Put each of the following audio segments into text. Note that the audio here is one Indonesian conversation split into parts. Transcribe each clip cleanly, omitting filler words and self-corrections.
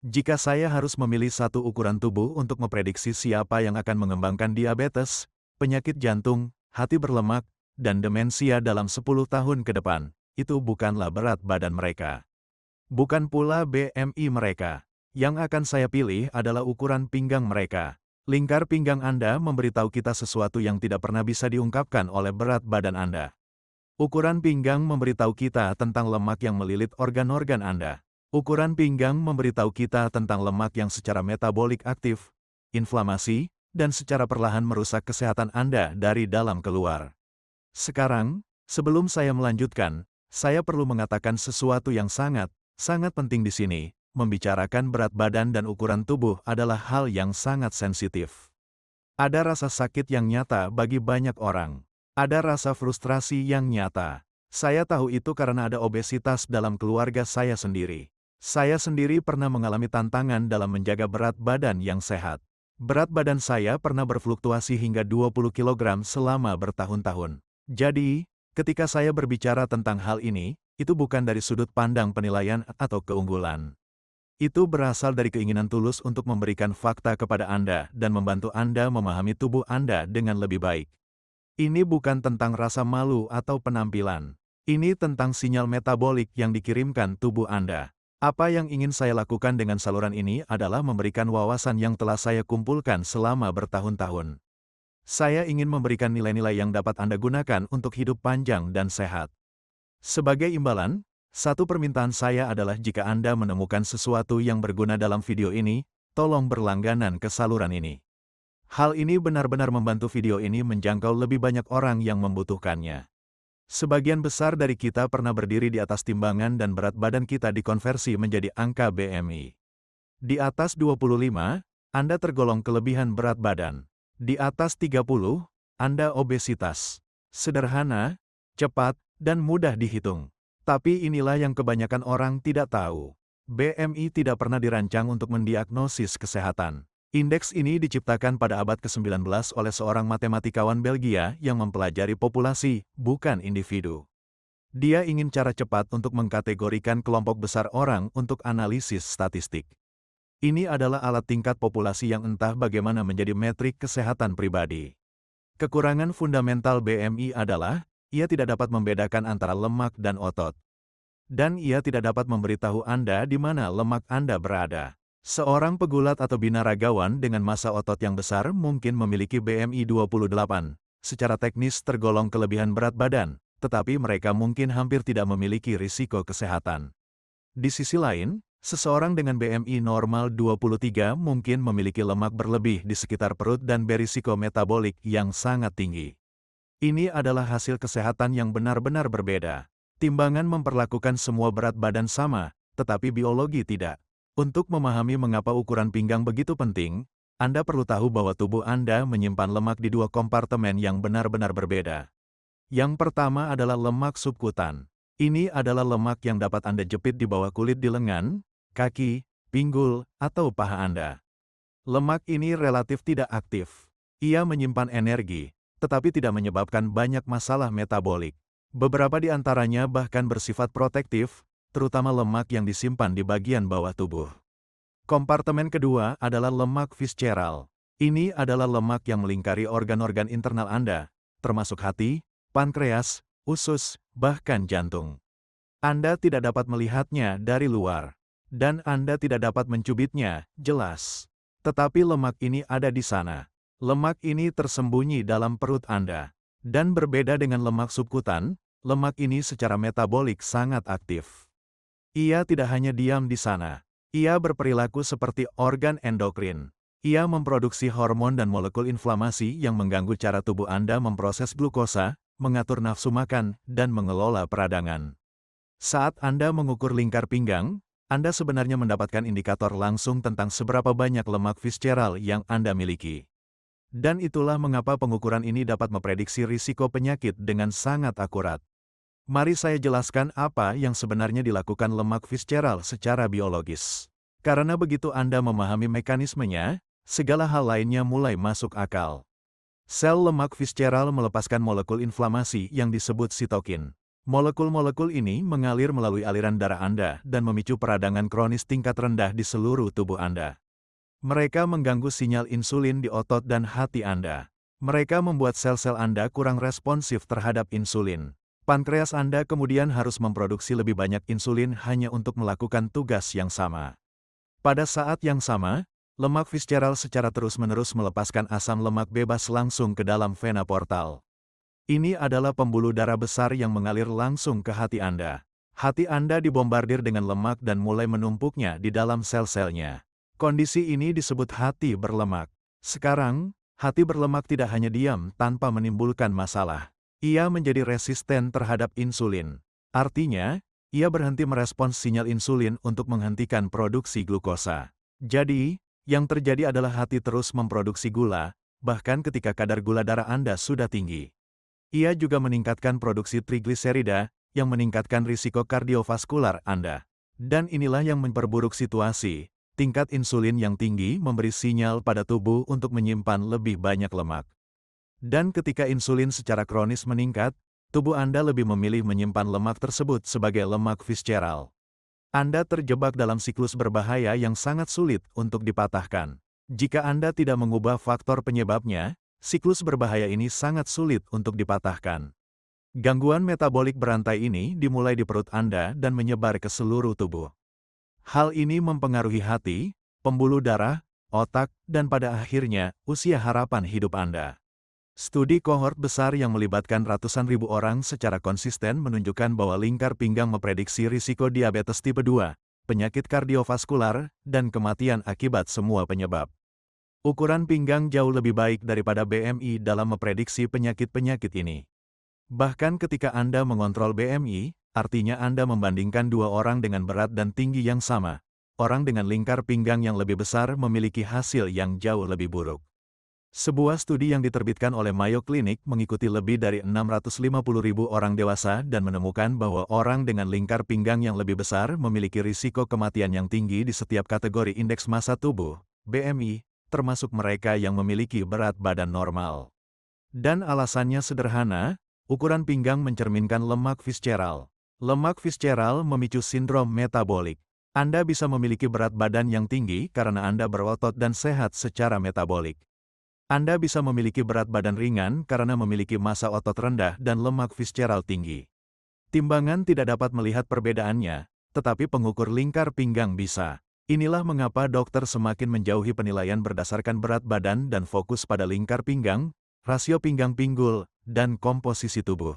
Jika saya harus memilih satu ukuran tubuh untuk memprediksi siapa yang akan mengembangkan diabetes, penyakit jantung, hati berlemak, dan demensia dalam 10 tahun ke depan, itu bukanlah berat badan mereka. Bukan pula BMI mereka. Yang akan saya pilih adalah ukuran pinggang mereka. Lingkar pinggang Anda memberitahu kita sesuatu yang tidak pernah bisa diungkapkan oleh berat badan Anda. Ukuran pinggang memberitahu kita tentang lemak yang melilit organ-organ Anda. Ukuran pinggang memberitahu kita tentang lemak yang secara metabolik aktif, inflamasi, dan secara perlahan merusak kesehatan Anda dari dalam keluar. Sekarang, sebelum saya melanjutkan, saya perlu mengatakan sesuatu yang sangat penting di sini. Membicarakan berat badan dan ukuran tubuh adalah hal yang sangat sensitif. Ada rasa sakit yang nyata bagi banyak orang. Ada rasa frustrasi yang nyata. Saya tahu itu karena ada obesitas dalam keluarga saya sendiri. Saya sendiri pernah mengalami tantangan dalam menjaga berat badan yang sehat. Berat badan saya pernah berfluktuasi hingga 20 kg selama bertahun-tahun. Jadi, ketika saya berbicara tentang hal ini, itu bukan dari sudut pandang penilaian atau keunggulan. Itu berasal dari keinginan tulus untuk memberikan fakta kepada Anda dan membantu Anda memahami tubuh Anda dengan lebih baik. Ini bukan tentang rasa malu atau penampilan. Ini tentang sinyal metabolik yang dikirimkan tubuh Anda. Apa yang ingin saya lakukan dengan saluran ini adalah memberikan wawasan yang telah saya kumpulkan selama bertahun-tahun. Saya ingin memberikan nilai-nilai yang dapat Anda gunakan untuk hidup panjang dan sehat. Sebagai imbalan, satu permintaan saya adalah jika Anda menemukan sesuatu yang berguna dalam video ini, tolong berlangganan ke saluran ini. Hal ini benar-benar membantu video ini menjangkau lebih banyak orang yang membutuhkannya. Sebagian besar dari kita pernah berdiri di atas timbangan dan berat badan kita dikonversi menjadi angka BMI. Di atas 25, Anda tergolong kelebihan berat badan. Di atas 30, Anda obesitas. Sederhana, cepat, dan mudah dihitung. Tapi inilah yang kebanyakan orang tidak tahu. BMI tidak pernah dirancang untuk mendiagnosis kesehatan. Indeks ini diciptakan pada abad ke-19 oleh seorang matematikawan Belgia yang mempelajari populasi, bukan individu. Dia ingin cara cepat untuk mengkategorikan kelompok besar orang untuk analisis statistik. Ini adalah alat tingkat populasi yang entah bagaimana menjadi metrik kesehatan pribadi. Kekurangan fundamental BMI adalah, ia tidak dapat membedakan antara lemak dan otot. Dan ia tidak dapat memberitahu Anda di mana lemak Anda berada. Seorang pegulat atau binaragawan dengan massa otot yang besar mungkin memiliki BMI 28, secara teknis tergolong kelebihan berat badan, tetapi mereka mungkin hampir tidak memiliki risiko kesehatan. Di sisi lain, seseorang dengan BMI normal 23 mungkin memiliki lemak berlebih di sekitar perut dan berisiko metabolik yang sangat tinggi. Ini adalah hasil kesehatan yang benar-benar berbeda. Timbangan memperlakukan semua berat badan sama, tetapi biologi tidak. Untuk memahami mengapa ukuran pinggang begitu penting, Anda perlu tahu bahwa tubuh Anda menyimpan lemak di dua kompartemen yang benar-benar berbeda. Yang pertama adalah lemak subkutan. Ini adalah lemak yang dapat Anda jepit di bawah kulit di lengan, kaki, pinggul, atau paha Anda. Lemak ini relatif tidak aktif. Ia menyimpan energi, tetapi tidak menyebabkan banyak masalah metabolik. Beberapa di antaranya bahkan bersifat protektif, terutama lemak yang disimpan di bagian bawah tubuh. Kompartemen kedua adalah lemak visceral. Ini adalah lemak yang melingkari organ-organ internal Anda, termasuk hati, pankreas, usus, bahkan jantung. Anda tidak dapat melihatnya dari luar, dan Anda tidak dapat mencubitnya, jelas. Tetapi lemak ini ada di sana. Lemak ini tersembunyi dalam perut Anda. Dan berbeda dengan lemak subkutan, lemak ini secara metabolik sangat aktif. Ia tidak hanya diam di sana. Ia berperilaku seperti organ endokrin. Ia memproduksi hormon dan molekul inflamasi yang mengganggu cara tubuh Anda memproses glukosa, mengatur nafsu makan, dan mengelola peradangan. Saat Anda mengukur lingkar pinggang, Anda sebenarnya mendapatkan indikator langsung tentang seberapa banyak lemak visceral yang Anda miliki. Dan itulah mengapa pengukuran ini dapat memprediksi risiko penyakit dengan sangat akurat. Mari saya jelaskan apa yang sebenarnya dilakukan lemak visceral secara biologis. Karena begitu Anda memahami mekanismenya, segala hal lainnya mulai masuk akal. Sel lemak visceral melepaskan molekul inflamasi yang disebut sitokin. Molekul-molekul ini mengalir melalui aliran darah Anda dan memicu peradangan kronis tingkat rendah di seluruh tubuh Anda. Mereka mengganggu sinyal insulin di otot dan hati Anda. Mereka membuat sel-sel Anda kurang responsif terhadap insulin. Pankreas Anda kemudian harus memproduksi lebih banyak insulin hanya untuk melakukan tugas yang sama. Pada saat yang sama, lemak visceral secara terus-menerus melepaskan asam lemak bebas langsung ke dalam vena portal. Ini adalah pembuluh darah besar yang mengalir langsung ke hati Anda. Hati Anda dibombardir dengan lemak dan mulai menumpuknya di dalam sel-selnya. Kondisi ini disebut hati berlemak. Sekarang, hati berlemak tidak hanya diam tanpa menimbulkan masalah. Ia menjadi resisten terhadap insulin. Artinya, ia berhenti merespons sinyal insulin untuk menghentikan produksi glukosa. Jadi, yang terjadi adalah hati terus memproduksi gula, bahkan ketika kadar gula darah Anda sudah tinggi. Ia juga meningkatkan produksi trigliserida, yang meningkatkan risiko kardiovaskular Anda. Dan inilah yang memperburuk situasi. Tingkat insulin yang tinggi memberi sinyal pada tubuh untuk menyimpan lebih banyak lemak. Dan ketika insulin secara kronis meningkat, tubuh Anda lebih memilih menyimpan lemak tersebut sebagai lemak visceral. Anda terjebak dalam siklus berbahaya yang sangat sulit untuk dipatahkan. Jika Anda tidak mengubah faktor penyebabnya, siklus berbahaya ini sangat sulit untuk dipatahkan. Gangguan metabolik berantai ini dimulai di perut Anda dan menyebar ke seluruh tubuh. Hal ini mempengaruhi hati, pembuluh darah, otak, dan pada akhirnya, usia harapan hidup Anda. Studi kohort besar yang melibatkan ratusan ribu orang secara konsisten menunjukkan bahwa lingkar pinggang memprediksi risiko diabetes tipe 2, penyakit kardiovaskular, dan kematian akibat semua penyebab. Ukuran pinggang jauh lebih baik daripada BMI dalam memprediksi penyakit-penyakit ini. Bahkan ketika Anda mengontrol BMI, artinya Anda membandingkan dua orang dengan berat dan tinggi yang sama. Orang dengan lingkar pinggang yang lebih besar memiliki hasil yang jauh lebih buruk. Sebuah studi yang diterbitkan oleh Mayo Clinic mengikuti lebih dari 650.000 orang dewasa dan menemukan bahwa orang dengan lingkar pinggang yang lebih besar memiliki risiko kematian yang tinggi di setiap kategori indeks massa tubuh, BMI, termasuk mereka yang memiliki berat badan normal. Dan alasannya sederhana, ukuran pinggang mencerminkan lemak visceral. Lemak visceral memicu sindrom metabolik. Anda bisa memiliki berat badan yang tinggi karena Anda berotot dan sehat secara metabolik. Anda bisa memiliki berat badan ringan karena memiliki massa otot rendah dan lemak visceral tinggi. Timbangan tidak dapat melihat perbedaannya, tetapi pengukur lingkar pinggang bisa. Inilah mengapa dokter semakin menjauhi penilaian berdasarkan berat badan dan fokus pada lingkar pinggang, rasio pinggang pinggul, dan komposisi tubuh.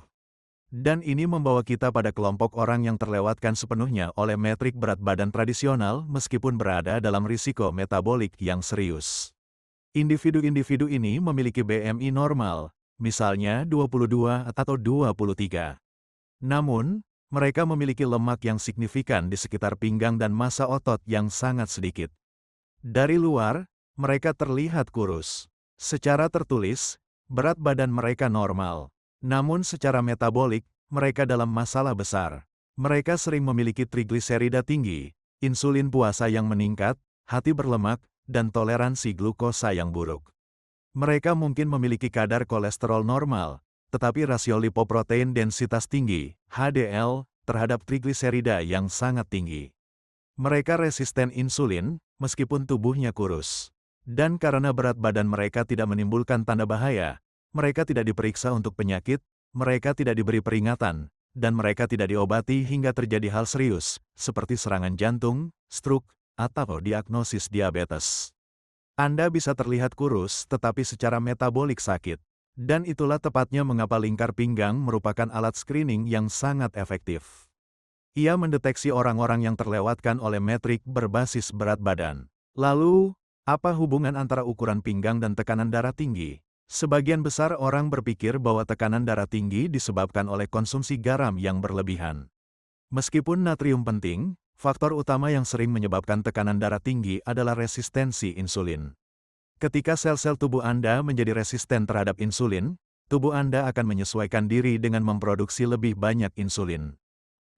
Dan ini membawa kita pada kelompok orang yang terlewatkan sepenuhnya oleh metrik berat badan tradisional meskipun berada dalam risiko metabolik yang serius. Individu-individu ini memiliki BMI normal, misalnya 22 atau 23. Namun, mereka memiliki lemak yang signifikan di sekitar pinggang dan massa otot yang sangat sedikit. Dari luar, mereka terlihat kurus. Secara tertulis, berat badan mereka normal. Namun secara metabolik, mereka dalam masalah besar. Mereka sering memiliki trigliserida tinggi, insulin puasa yang meningkat, hati berlemak, dan toleransi glukosa yang buruk. Mereka mungkin memiliki kadar kolesterol normal, tetapi rasio lipoprotein densitas tinggi, HDL, terhadap trigliserida yang sangat tinggi. Mereka resisten insulin, meskipun tubuhnya kurus. Dan karena berat badan mereka tidak menimbulkan tanda bahaya, mereka tidak diperiksa untuk penyakit, mereka tidak diberi peringatan, dan mereka tidak diobati hingga terjadi hal serius, seperti serangan jantung, stroke, atau diagnosis diabetes. Anda bisa terlihat kurus tetapi secara metabolik sakit. Dan itulah tepatnya mengapa lingkar pinggang merupakan alat screening yang sangat efektif. Ia mendeteksi orang-orang yang terlewatkan oleh metrik berbasis berat badan. Lalu, apa hubungan antara ukuran pinggang dan tekanan darah tinggi? Sebagian besar orang berpikir bahwa tekanan darah tinggi disebabkan oleh konsumsi garam yang berlebihan. Meskipun natrium penting, faktor utama yang sering menyebabkan tekanan darah tinggi adalah resistensi insulin. Ketika sel-sel tubuh Anda menjadi resisten terhadap insulin, tubuh Anda akan menyesuaikan diri dengan memproduksi lebih banyak insulin.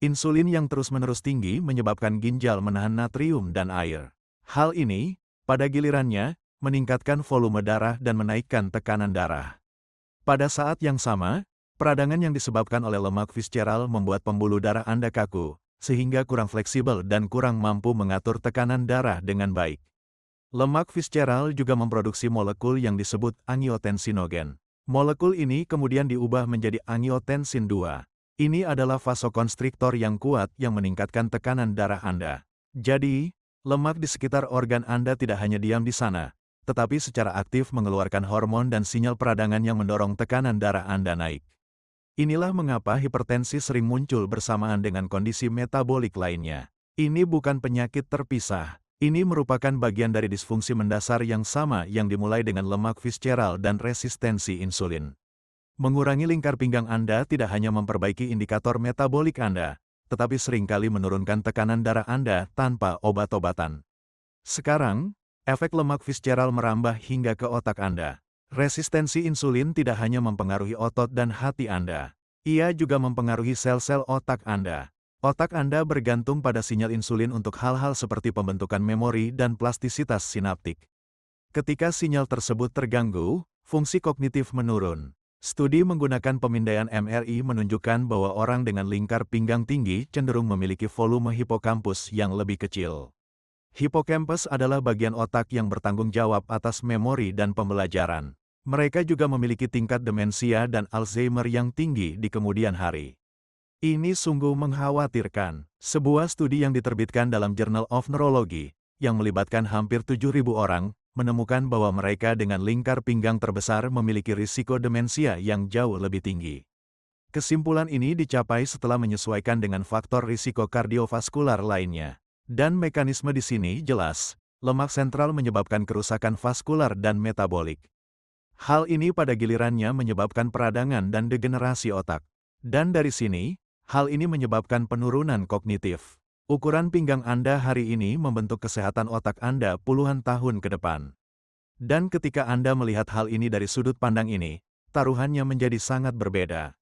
Insulin yang terus-menerus tinggi menyebabkan ginjal menahan natrium dan air. Hal ini, pada gilirannya, meningkatkan volume darah dan menaikkan tekanan darah. Pada saat yang sama, Peradangan yang disebabkan oleh lemak visceral membuat pembuluh darah Anda kaku, sehingga kurang fleksibel dan kurang mampu mengatur tekanan darah dengan baik. Lemak visceral juga memproduksi molekul yang disebut angiotensinogen. Molekul ini kemudian diubah menjadi angiotensin 2. Ini adalah vasokonstriktor yang kuat yang meningkatkan tekanan darah Anda. Jadi, lemak di sekitar organ Anda tidak hanya diam di sana, tetapi secara aktif mengeluarkan hormon dan sinyal peradangan yang mendorong tekanan darah Anda naik. Inilah mengapa hipertensi sering muncul bersamaan dengan kondisi metabolik lainnya. Ini bukan penyakit terpisah. Ini merupakan bagian dari disfungsi mendasar yang sama yang dimulai dengan lemak visceral dan resistensi insulin. Mengurangi lingkar pinggang Anda tidak hanya memperbaiki indikator metabolik Anda, tetapi seringkali menurunkan tekanan darah Anda tanpa obat-obatan. Sekarang, efek lemak visceral merambah hingga ke otak Anda. Resistensi insulin tidak hanya mempengaruhi otot dan hati Anda. Ia juga mempengaruhi sel-sel otak Anda. Otak Anda bergantung pada sinyal insulin untuk hal-hal seperti pembentukan memori dan plastisitas sinaptik. Ketika sinyal tersebut terganggu, fungsi kognitif menurun. Studi menggunakan pemindaian MRI menunjukkan bahwa orang dengan lingkar pinggang tinggi cenderung memiliki volume hipokampus yang lebih kecil. Hipokampus adalah bagian otak yang bertanggung jawab atas memori dan pembelajaran. Mereka juga memiliki tingkat demensia dan Alzheimer yang tinggi di kemudian hari. Ini sungguh mengkhawatirkan. Sebuah studi yang diterbitkan dalam Journal of Neurology, yang melibatkan hampir 7.000 orang, menemukan bahwa mereka dengan lingkar pinggang terbesar memiliki risiko demensia yang jauh lebih tinggi. Kesimpulan ini dicapai setelah menyesuaikan dengan faktor risiko kardiovaskular lainnya. Dan mekanisme di sini jelas, lemak sentral menyebabkan kerusakan vaskular dan metabolik. Hal ini pada gilirannya menyebabkan peradangan dan degenerasi otak. Dan dari sini, hal ini menyebabkan penurunan kognitif. Ukuran pinggang Anda hari ini membentuk kesehatan otak Anda puluhan tahun ke depan. Dan ketika Anda melihat hal ini dari sudut pandang ini, taruhannya menjadi sangat berbeda.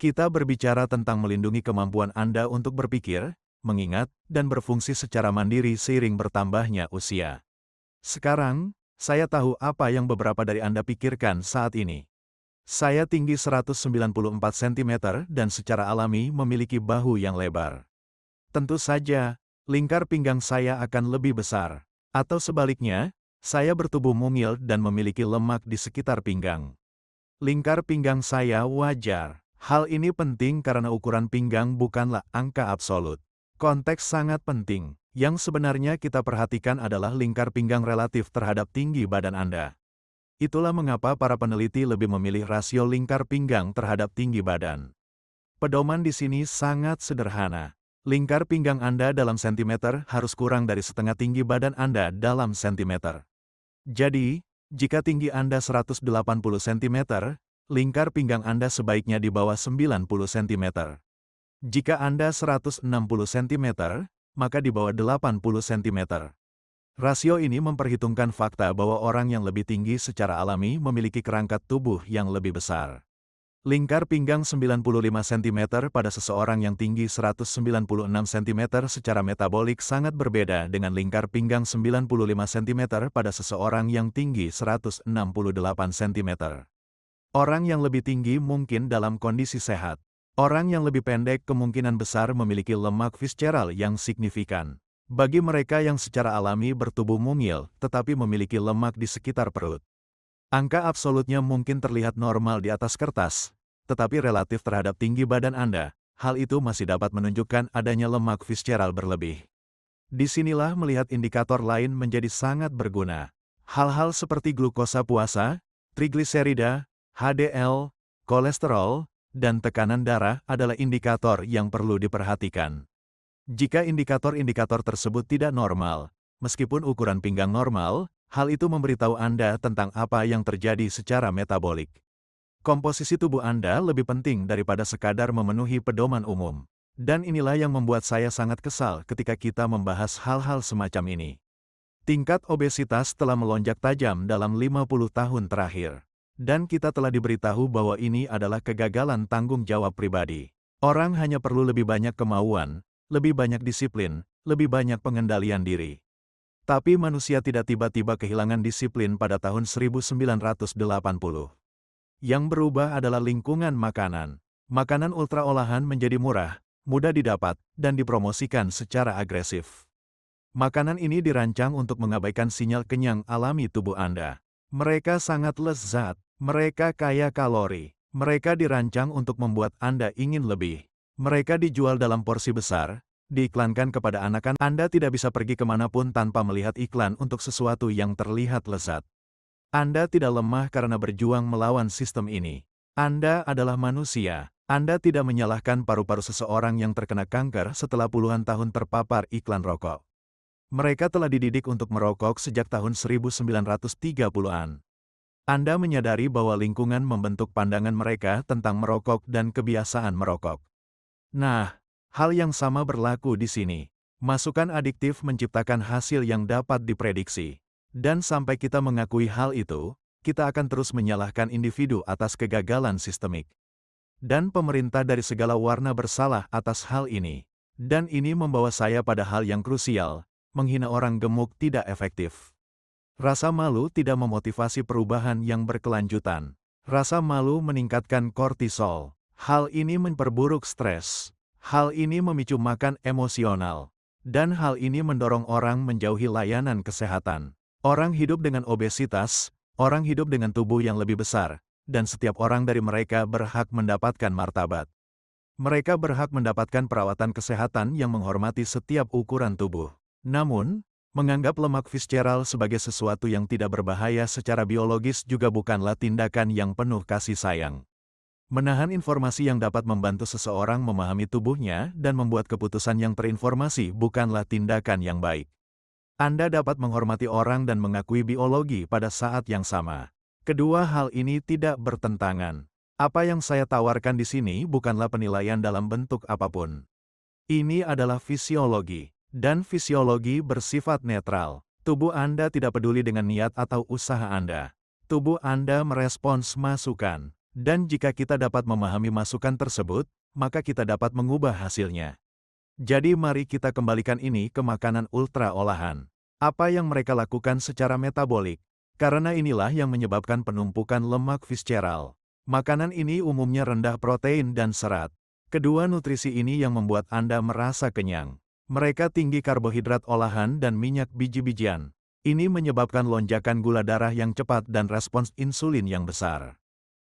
Kita berbicara tentang melindungi kemampuan Anda untuk berpikir, mengingat, dan berfungsi secara mandiri seiring bertambahnya usia. Sekarang, saya tahu apa yang beberapa dari Anda pikirkan saat ini. Saya tinggi 194 cm dan secara alami memiliki bahu yang lebar. Tentu saja, lingkar pinggang saya akan lebih besar. Atau sebaliknya, saya bertubuh mungil dan memiliki lemak di sekitar pinggang. Lingkar pinggang saya wajar. Hal ini penting karena ukuran pinggang bukanlah angka absolut. Konteks sangat penting. Yang sebenarnya kita perhatikan adalah lingkar pinggang relatif terhadap tinggi badan Anda. Itulah mengapa para peneliti lebih memilih rasio lingkar pinggang terhadap tinggi badan. Pedoman di sini sangat sederhana. Lingkar pinggang Anda dalam sentimeter harus kurang dari setengah tinggi badan Anda dalam sentimeter. Jadi, jika tinggi Anda 180 cm, lingkar pinggang Anda sebaiknya di bawah 90 cm. Jika Anda 160 cm, maka di bawah 80 cm. Rasio ini memperhitungkan fakta bahwa orang yang lebih tinggi secara alami memiliki kerangka tubuh yang lebih besar. Lingkar pinggang 95 cm pada seseorang yang tinggi 196 cm secara metabolik sangat berbeda dengan lingkar pinggang 95 cm pada seseorang yang tinggi 168 cm. Orang yang lebih tinggi mungkin dalam kondisi sehat. Orang yang lebih pendek kemungkinan besar memiliki lemak visceral yang signifikan. Bagi mereka yang secara alami bertubuh mungil, tetapi memiliki lemak di sekitar perut. Angka absolutnya mungkin terlihat normal di atas kertas, tetapi relatif terhadap tinggi badan Anda, hal itu masih dapat menunjukkan adanya lemak visceral berlebih. Disinilah melihat indikator lain menjadi sangat berguna. Hal-hal seperti glukosa puasa, trigliserida, HDL, kolesterol, dan tekanan darah adalah indikator yang perlu diperhatikan. Jika indikator-indikator tersebut tidak normal, meskipun ukuran pinggang normal, hal itu memberitahu Anda tentang apa yang terjadi secara metabolik. Komposisi tubuh Anda lebih penting daripada sekadar memenuhi pedoman umum. Dan inilah yang membuat saya sangat kesal ketika kita membahas hal-hal semacam ini. Tingkat obesitas telah melonjak tajam dalam 50 tahun terakhir. Dan kita telah diberitahu bahwa ini adalah kegagalan tanggung jawab pribadi. Orang hanya perlu lebih banyak kemauan, lebih banyak disiplin, lebih banyak pengendalian diri. Tapi manusia tidak tiba-tiba kehilangan disiplin pada tahun 1980. Yang berubah adalah lingkungan makanan. Makanan ultra olahan menjadi murah, mudah didapat, dan dipromosikan secara agresif. Makanan ini dirancang untuk mengabaikan sinyal kenyang alami tubuh Anda. Mereka sangat lezat, mereka kaya kalori, mereka dirancang untuk membuat Anda ingin lebih. Mereka dijual dalam porsi besar, diiklankan kepada anak-anak. Anda tidak bisa pergi kemanapun tanpa melihat iklan untuk sesuatu yang terlihat lezat. Anda tidak lemah karena berjuang melawan sistem ini. Anda adalah manusia. Anda tidak menyalahkan paru-paru seseorang yang terkena kanker setelah puluhan tahun terpapar iklan rokok. Mereka telah dididik untuk merokok sejak tahun 1930-an. Anda menyadari bahwa lingkungan membentuk pandangan mereka tentang merokok dan kebiasaan merokok. Nah, hal yang sama berlaku di sini. Masukan adiktif menciptakan hasil yang dapat diprediksi. Dan sampai kita mengakui hal itu, kita akan terus menyalahkan individu atas kegagalan sistemik. Dan pemerintah dari segala warna bersalah atas hal ini. Dan ini membawa saya pada hal yang krusial, menghina orang gemuk tidak efektif. Rasa malu tidak memotivasi perubahan yang berkelanjutan. Rasa malu meningkatkan kortisol. Hal ini memperburuk stres. Hal ini memicu makan emosional. Dan hal ini mendorong orang menjauhi layanan kesehatan. Orang hidup dengan obesitas, orang hidup dengan tubuh yang lebih besar, dan setiap orang dari mereka berhak mendapatkan martabat. Mereka berhak mendapatkan perawatan kesehatan yang menghormati setiap ukuran tubuh. Namun, menganggap lemak visceral sebagai sesuatu yang tidak berbahaya secara biologis juga bukanlah tindakan yang penuh kasih sayang. Menahan informasi yang dapat membantu seseorang memahami tubuhnya dan membuat keputusan yang terinformasi bukanlah tindakan yang baik. Anda dapat menghormati orang dan mengakui biologi pada saat yang sama. Kedua hal ini tidak bertentangan. Apa yang saya tawarkan di sini bukanlah penilaian dalam bentuk apapun. Ini adalah fisiologi, dan fisiologi bersifat netral. Tubuh Anda tidak peduli dengan niat atau usaha Anda. Tubuh Anda merespons masukan, dan jika kita dapat memahami masukan tersebut, maka kita dapat mengubah hasilnya. Jadi mari kita kembalikan ini ke makanan ultra olahan. Apa yang mereka lakukan secara metabolik? Karena inilah yang menyebabkan penumpukan lemak visceral. Makanan ini umumnya rendah protein dan serat. Kedua nutrisi ini yang membuat Anda merasa kenyang. Mereka tinggi karbohidrat olahan dan minyak biji-bijian. Ini menyebabkan lonjakan gula darah yang cepat dan respons insulin yang besar.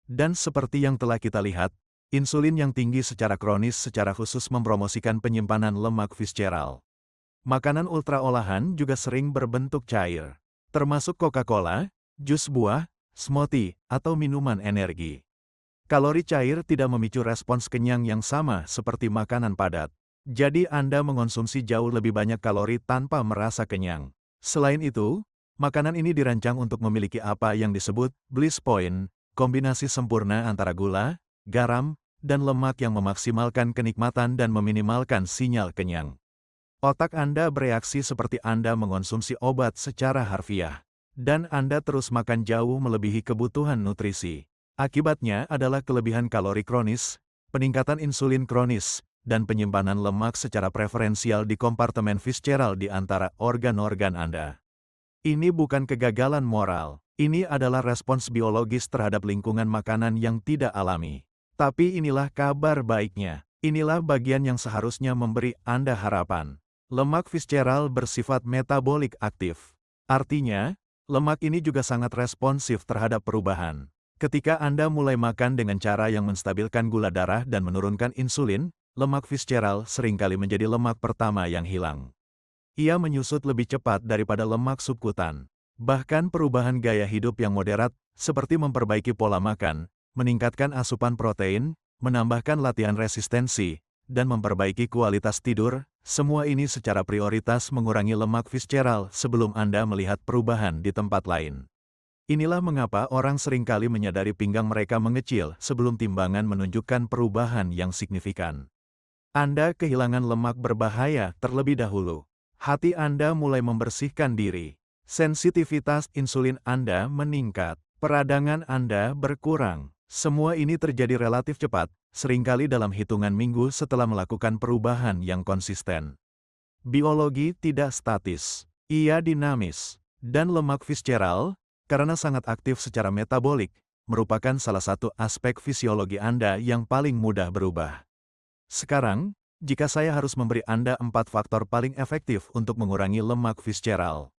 Dan seperti yang telah kita lihat, insulin yang tinggi secara kronis secara khusus mempromosikan penyimpanan lemak visceral. Makanan ultra olahan juga sering berbentuk cair, termasuk Coca-Cola, jus buah, smoothie, atau minuman energi. Kalori cair tidak memicu respons kenyang yang sama seperti makanan padat. Jadi Anda mengonsumsi jauh lebih banyak kalori tanpa merasa kenyang. Selain itu, makanan ini dirancang untuk memiliki apa yang disebut bliss point, kombinasi sempurna antara gula, garam, dan lemak yang memaksimalkan kenikmatan dan meminimalkan sinyal kenyang. Otak Anda bereaksi seperti Anda mengonsumsi obat secara harfiah. Dan Anda terus makan jauh melebihi kebutuhan nutrisi. Akibatnya adalah kelebihan kalori kronis, peningkatan insulin kronis, dan penyimpanan lemak secara preferensial di kompartemen visceral di antara organ-organ Anda. Ini bukan kegagalan moral. Ini adalah respons biologis terhadap lingkungan makanan yang tidak alami. Tapi inilah kabar baiknya. Inilah bagian yang seharusnya memberi Anda harapan. Lemak visceral bersifat metabolik aktif. Artinya, lemak ini juga sangat responsif terhadap perubahan. Ketika Anda mulai makan dengan cara yang menstabilkan gula darah dan menurunkan insulin, lemak visceral seringkali menjadi lemak pertama yang hilang. Ia menyusut lebih cepat daripada lemak subkutan. Bahkan perubahan gaya hidup yang moderat, seperti memperbaiki pola makan, meningkatkan asupan protein, menambahkan latihan resistensi, dan memperbaiki kualitas tidur, semua ini secara prioritas mengurangi lemak visceral sebelum Anda melihat perubahan di tempat lain. Inilah mengapa orang seringkali menyadari pinggang mereka mengecil sebelum timbangan menunjukkan perubahan yang signifikan. Anda kehilangan lemak berbahaya terlebih dahulu. Hati Anda mulai membersihkan diri. Sensitivitas insulin Anda meningkat. Peradangan Anda berkurang. Semua ini terjadi relatif cepat, seringkali dalam hitungan minggu setelah melakukan perubahan yang konsisten. Biologi tidak statis. Ia dinamis. Dan lemak visceral, karena sangat aktif secara metabolik, merupakan salah satu aspek fisiologi Anda yang paling mudah berubah. Sekarang, jika saya harus memberi Anda 4 faktor paling efektif untuk mengurangi lemak visceral,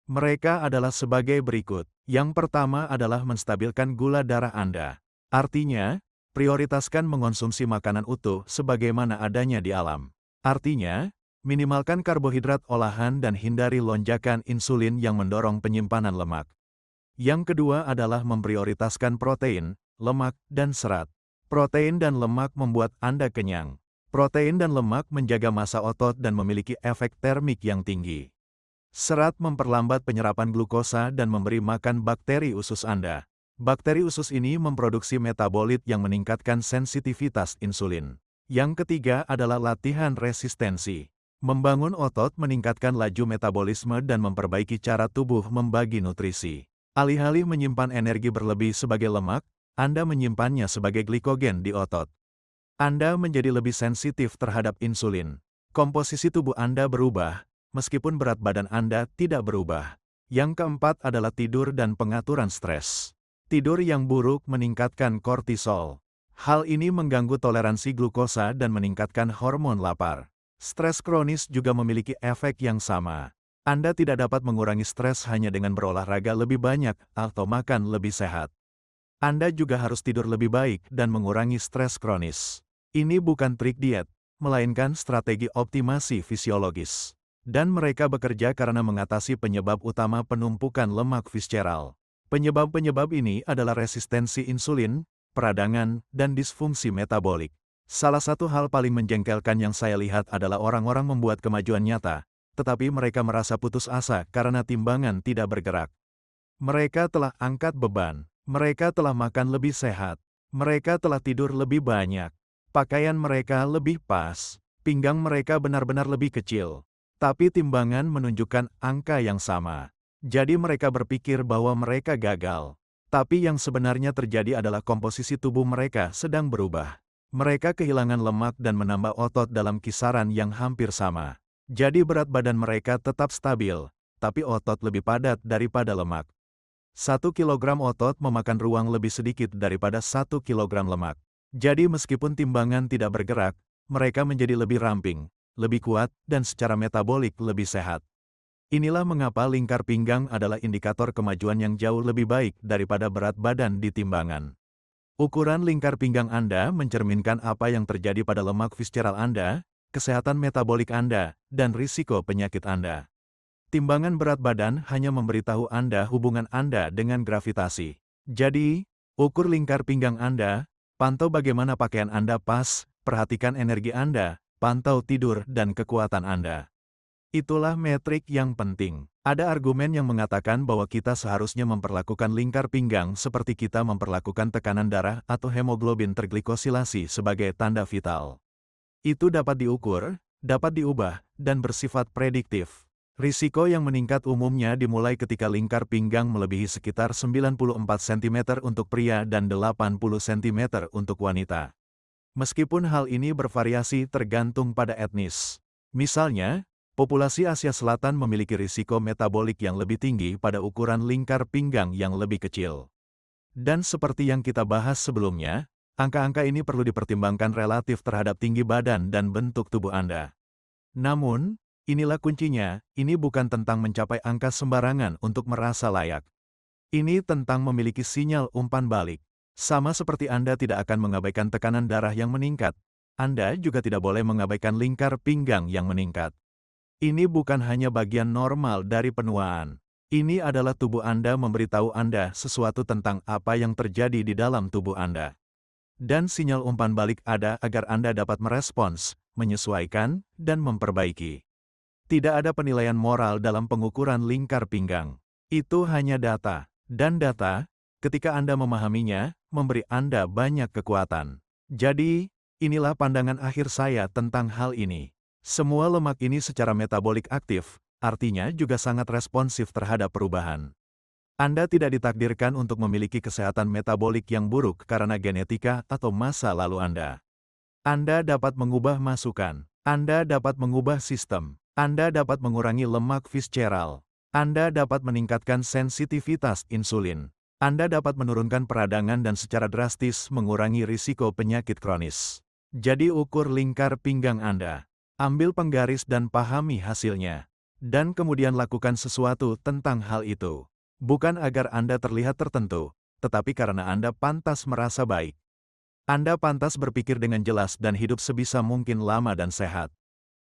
mereka adalah sebagai berikut. Yang pertama adalah menstabilkan gula darah Anda. Artinya, prioritaskan mengonsumsi makanan utuh sebagaimana adanya di alam. Artinya, minimalkan karbohidrat olahan dan hindari lonjakan insulin yang mendorong penyimpanan lemak. Yang kedua adalah memprioritaskan protein, lemak, dan serat. Protein dan lemak membuat Anda kenyang. Protein dan lemak menjaga massa otot dan memiliki efek termik yang tinggi. Serat memperlambat penyerapan glukosa dan memberi makan bakteri usus Anda. Bakteri usus ini memproduksi metabolit yang meningkatkan sensitivitas insulin. Yang ketiga adalah latihan resistensi. Membangun otot meningkatkan laju metabolisme dan memperbaiki cara tubuh membagi nutrisi. Alih-alih menyimpan energi berlebih sebagai lemak, Anda menyimpannya sebagai glikogen di otot. Anda menjadi lebih sensitif terhadap insulin. Komposisi tubuh Anda berubah, meskipun berat badan Anda tidak berubah. Yang keempat adalah tidur dan pengaturan stres. Tidur yang buruk meningkatkan kortisol. Hal ini mengganggu toleransi glukosa dan meningkatkan hormon lapar. Stres kronis juga memiliki efek yang sama. Anda tidak dapat mengurangi stres hanya dengan berolahraga lebih banyak atau makan lebih sehat. Anda juga harus tidur lebih baik dan mengurangi stres kronis. Ini bukan trik diet, melainkan strategi optimasi fisiologis. Dan mereka bekerja karena mengatasi penyebab utama penumpukan lemak visceral. Penyebab-penyebab ini adalah resistensi insulin, peradangan, dan disfungsi metabolik. Salah satu hal paling menjengkelkan yang saya lihat adalah orang-orang membuat kemajuan nyata, tetapi mereka merasa putus asa karena timbangan tidak bergerak. Mereka telah angkat beban, mereka telah makan lebih sehat, mereka telah tidur lebih banyak, pakaian mereka lebih pas, pinggang mereka benar-benar lebih kecil. Tapi timbangan menunjukkan angka yang sama. Jadi mereka berpikir bahwa mereka gagal. Tapi yang sebenarnya terjadi adalah komposisi tubuh mereka sedang berubah. Mereka kehilangan lemak dan menambah otot dalam kisaran yang hampir sama. Jadi berat badan mereka tetap stabil, tapi otot lebih padat daripada lemak. 1 kilogram otot memakan ruang lebih sedikit daripada 1 kilogram lemak. Jadi meskipun timbangan tidak bergerak, mereka menjadi lebih ramping, lebih kuat, dan secara metabolik lebih sehat. Inilah mengapa lingkar pinggang adalah indikator kemajuan yang jauh lebih baik daripada berat badan di timbangan. Ukuran lingkar pinggang Anda mencerminkan apa yang terjadi pada lemak visceral Anda, kesehatan metabolik Anda, dan risiko penyakit Anda. Timbangan berat badan hanya memberitahu Anda hubungan Anda dengan gravitasi. Jadi, ukur lingkar pinggang Anda, pantau bagaimana pakaian Anda pas, perhatikan energi Anda, pantau tidur dan kekuatan Anda. Itulah metrik yang penting. Ada argumen yang mengatakan bahwa kita seharusnya memperlakukan lingkar pinggang seperti kita memperlakukan tekanan darah atau hemoglobin terglikosilasi sebagai tanda vital. Itu dapat diukur, dapat diubah, dan bersifat prediktif. Risiko yang meningkat umumnya dimulai ketika lingkar pinggang melebihi sekitar 94 cm untuk pria dan 80 cm untuk wanita. Meskipun hal ini bervariasi tergantung pada etnis. Misalnya, populasi Asia Selatan memiliki risiko metabolik yang lebih tinggi pada ukuran lingkar pinggang yang lebih kecil. Dan seperti yang kita bahas sebelumnya, angka-angka ini perlu dipertimbangkan relatif terhadap tinggi badan dan bentuk tubuh Anda. Namun, inilah kuncinya, ini bukan tentang mencapai angka sembarangan untuk merasa layak. Ini tentang memiliki sinyal umpan balik. Sama seperti Anda tidak akan mengabaikan tekanan darah yang meningkat, Anda juga tidak boleh mengabaikan lingkar pinggang yang meningkat. Ini bukan hanya bagian normal dari penuaan. Ini adalah tubuh Anda memberitahu Anda sesuatu tentang apa yang terjadi di dalam tubuh Anda. Dan sinyal umpan balik ada agar Anda dapat merespons, menyesuaikan, dan memperbaiki. Tidak ada penilaian moral dalam pengukuran lingkar pinggang. Itu hanya data. Dan data, ketika Anda memahaminya, memberi Anda banyak kekuatan. Jadi, inilah pandangan akhir saya tentang hal ini. Semua lemak ini secara metabolik aktif, artinya juga sangat responsif terhadap perubahan. Anda tidak ditakdirkan untuk memiliki kesehatan metabolik yang buruk karena genetika atau masa lalu Anda. Anda dapat mengubah masukan. Anda dapat mengubah sistem. Anda dapat mengurangi lemak visceral. Anda dapat meningkatkan sensitivitas insulin. Anda dapat menurunkan peradangan dan secara drastis mengurangi risiko penyakit kronis. Jadi ukur lingkar pinggang Anda. Ambil penggaris dan pahami hasilnya. Dan kemudian lakukan sesuatu tentang hal itu. Bukan agar Anda terlihat tertentu, tetapi karena Anda pantas merasa baik. Anda pantas berpikir dengan jelas dan hidup sebisa mungkin lama dan sehat.